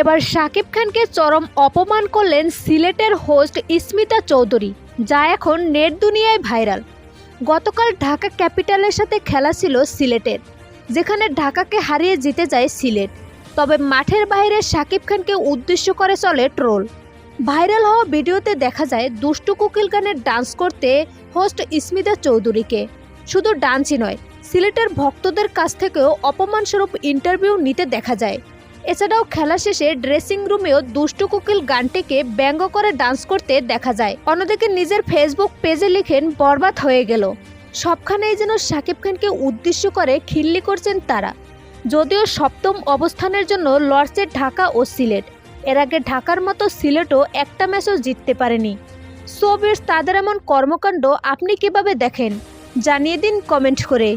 এবার শাকিব খানকে চরম অপমান করলেন সিলেটের হোস্ট স্মিতা চৌধুরী, যা এখন নেট দুনিয়ায় ভাইরাল। গতকাল ঢাকা ক্যাপিটালের সাথে খেলা ছিল সিলেটের, যেখানে ঢাকাকে হারিয়ে জিতে যায় সিলেট। তবে মাঠের বাইরে শাকিব খানকে উদ্দেশ্য করে চলে ট্রোল। ভাইরাল হওয়া ভিডিওতে দেখা যায় দুষ্টু কোকিল গানের ডান্স করতে হোস্ট স্মিতা চৌধুরীকে। শুধু ডান্সই নয়, সিলেটের ভক্তদের কাছ থেকেও অপমানস্বরূপ ইন্টারভিউ নিতে দেখা যায়। এছাড়াও খেলা শেষে ড্রেসিং রুমেও দুষ্টু কোকিল গানটিকে ব্যঙ্গ করে ডান্স করতে দেখা যায়। অন্যদিকে নিজের ফেসবুক পেজে লিখেন, বরবাদ হয়ে গেল। সবখানেই যেন শাকিব খানকে উদ্দেশ্য করে খিল্লি করছেন তারা। যদিও সপ্তম অবস্থানের জন্য লড়ছে ঢাকা ও সিলেট। এর আগে ঢাকার মতো সিলেটও একটা ম্যাচও জিততে পারেনি। সো ভিউয়ার্স, তাদের এমন কর্মকাণ্ড আপনি কিভাবে দেখেন জানিয়ে দিন কমেন্ট করে।